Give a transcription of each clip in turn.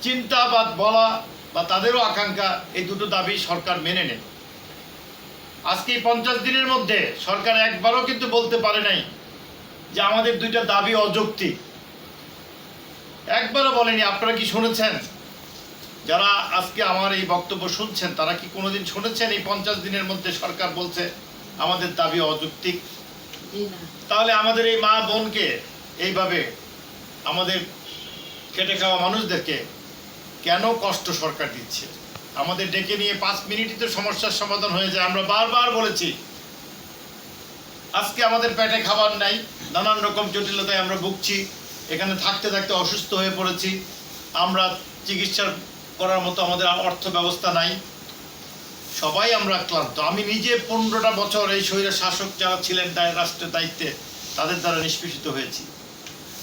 চিন্তাবাদ বলা বা তাদেরও আকাঙ্ক্ষা, এই দুটো দাবি সরকার মেনে নেয়। আজকে 50 দিনের মধ্যে সরকার একবারও কিন্তু বলতে পারে নাই যে আমাদের দুইটা দাবি অযৌক্তিক, একবারও বলেনি। আপনারা কি শুনেছেন? যারা আজকে আমার এই বক্তব্য শুনছেন তারা কি কোনোদিন শুনেছেন এই 50 দিনের মধ্যে সরকার বলছে আমাদের দাবি অযৌক্তিক? তাহলে আমাদের এই মা বোনকে এইভাবে, আমাদের খেটে খাওয়া মানুষদেরকে কেন কষ্ট সরকার দিচ্ছে? আমাদের ডেকে নিয়ে 5 মিনিটই তো সমস্যার সমাধান হয়ে যায়। আমরা বারবার বলেছি আজকে আমাদের পেটে খাবার নাই, নানান রকম জটিলতায় আমরা ভুগছি, এখানে থাকতে থাকতে অসুস্থ হয়ে পড়েছি, আমরা চিকিৎসা করার মতো আমাদের অর্থ ব্যবস্থা নাই, সবাই আমরা ক্লান্ত। আমি নিজে 15টা বছর এই স্বৈর শাসক যারা ছিলেন রাষ্ট্রের দায়িত্বে তাদের দ্বারা নিষ্পেষিত হয়েছি।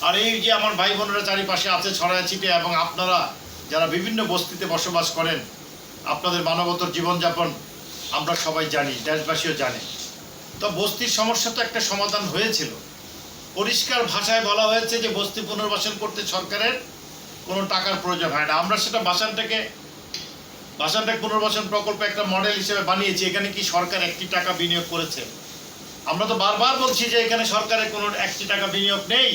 আর এই যে আমার ভাই বোনেরা চারিপাশে আছে ছড়ায় ছিটে, এবং আপনারা যারা বিভিন্ন বস্তিতে বসবাস করেন, আপনাদের মানবতর জীবনযাপন আমরা সবাই জানি, দেশবাসীও জানে। তো বস্তির সমস্যা তো একটা সমাধান হয়েছিল। পরিষ্কার ভাষায় বলা হয়েছে যে বস্তি পুনর্বাসন করতে সরকারের কোনো টাকার প্রয়োজন হয় না। আমরা সেটা বাসানটাক পুনর্বাসন প্রকল্প একটা মডেল হিসেবে বানিয়েছি। এখানে কি সরকার 1টি টাকা বিনিয়োগ করেছে? আমরা তো বারবার বলছি যে এখানে সরকারের কোনো 1টি টাকা বিনিয়োগ নেই।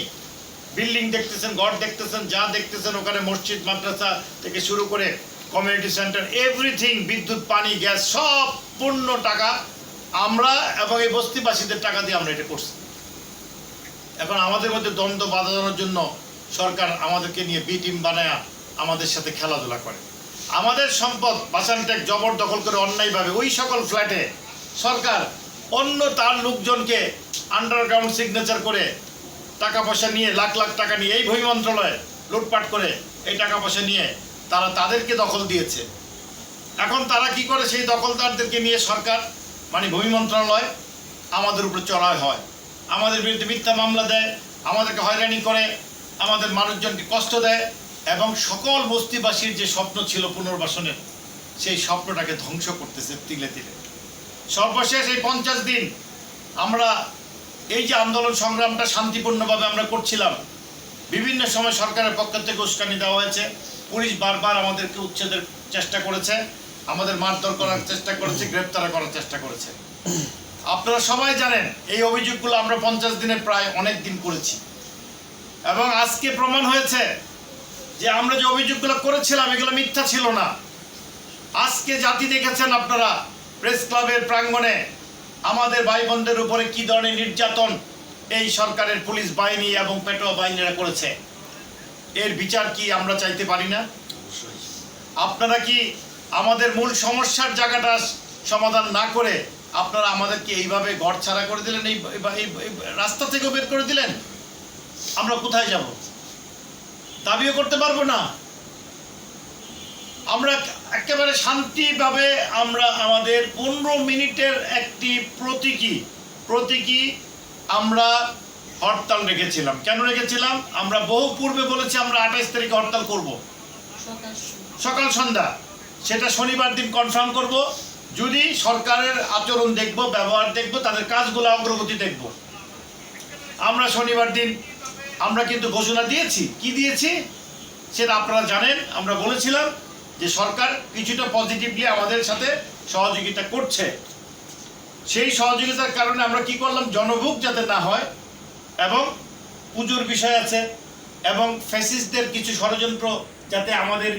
বিল্ডিং দেখতেছেন, ঘর দেখতেছেন, যা দেখতেছেন ওখানে মসজিদ মাদ্রাসা থেকে শুরু করে কমিউনিটি সেন্টার, এভরিথিং, বিদ্যুৎ, পানি, গ্যাস, সব পূর্ণ টাকা আমরা এবং এই বস্তিবাসীদের টাকা দিয়ে আমরা এটা করছি। এখন আমাদের মধ্যে দ্বন্দ্ব বাঁধানোর জন্য সরকার আমাদেরকে নিয়ে বি টিম বানায় আমাদের সাথে খেলাধুলা করে। আমাদের সম্পদ বাসানটেক জবরদখল করে অন্যায়ভাবে ওই সকল ফ্ল্যাটে সরকার অন্য তার লোকজনকে আন্ডারগ্রাউন্ড সিগনেচার করে টাকা পয়সা নিয়ে, লাখ লাখ টাকা নিয়ে, এই ভূমি মন্ত্রণালয়ে লুটপাট করে এই টাকা পয়সা নিয়ে তারা তাদেরকে দখল দিয়েছে। এখন তারা কি করে? সেই দখলদারদেরকে নিয়ে সরকার মানে ভূমি মন্ত্রণালয় আমাদের উপরে চড়াই হয়, আমাদের বিরুদ্ধে মিথ্যা মামলা দেয়, আমাদেরকে হয়রানি করে, আমাদের মানুষজনকে কষ্ট দেয়, এবং সকল বস্তিবাসীর যে স্বপ্ন ছিল পুনর্বাসনের, সেই স্বপ্নটাকে ধ্বংস করতেছে তিলে তিলে। সর্বশেষ এই 50 দিন আমরা এই যে আন্দোলন সংগ্রামটা শান্তিপূর্ণভাবে আমরা করছিলাম, বিভিন্ন সময় সরকারের পক্ষ থেকে উস্কানি দেওয়া হয়েছে। পুলিশ বারবার আমাদেরকে উচ্ছেদের চেষ্টা করেছে, আমাদের মারধর করার চেষ্টা করেছে, গ্রেপ্তার করার চেষ্টা করেছে। আপনারা সবাই জানেন এই অভিযোগগুলো আমরা 50 দিনে প্রায় অনেক দিন করেছি, এবং আজকে প্রমাণ হয়েছে যে আমরা যে অভিযোগগুলো করেছিলাম এগুলো মিথ্যা ছিল না। আজকে জাতি দেখেছেন আপনারা, প্রেস ক্লাবের প্রাঙ্গণে আমাদের ভাই বোনদের উপরে কি ধরনের নির্যাতন এই সরকারের পুলিশ বাহিনী এবং পেটোয়া বাহিনীরা করেছে। এর বিচার কি আমরা চাইতে পারি না? আপনারা কি আমাদের মূল সমস্যার জায়গাটা সমাধান না করে আপনারা আমাদেরকে এইভাবে ঘর ছাড়া করে দিলেন, এই রাস্তা থেকেও বের করে দিলেন? আমরা কোথায় যাব? দাবিও করতে পারবো না। আমরা একেবারে শান্তিভাবে আমরা আমাদের 15 মিনিটের একটি প্রতীকী আমরা হরতাল রেখেছিলাম। কেন রেখেছিলাম? আমরা বহু পূর্বে বলেছি আমরা 28 তারিখে হরতাল করব, সকাল সন্ধ্যা। সেটা শনিবার দিন কনফার্ম করব, যদি সরকারের আচরণ দেখব, ব্যবহার দেখব, তাদের কাজগুলো অগ্রগতি দেখব। আমরা শনিবার দিন আমরা কিন্তু ঘোষণা দিয়েছি। কি দিয়েছি সেটা আপনারা জানেন। আমরা বলেছিলাম যে সরকার কিছুটা পজিটিভলি আমাদের সাথে সহযোগিতা করছে। সেই সহযোগিতার কারণে আমরা কি করলাম? জনভোগ যাতে না হয়, এবং পুজোর বিষয় আছে, এবং ফ্যাসিস্টদের কিছু ষড়যন্ত্র যাতে আমাদের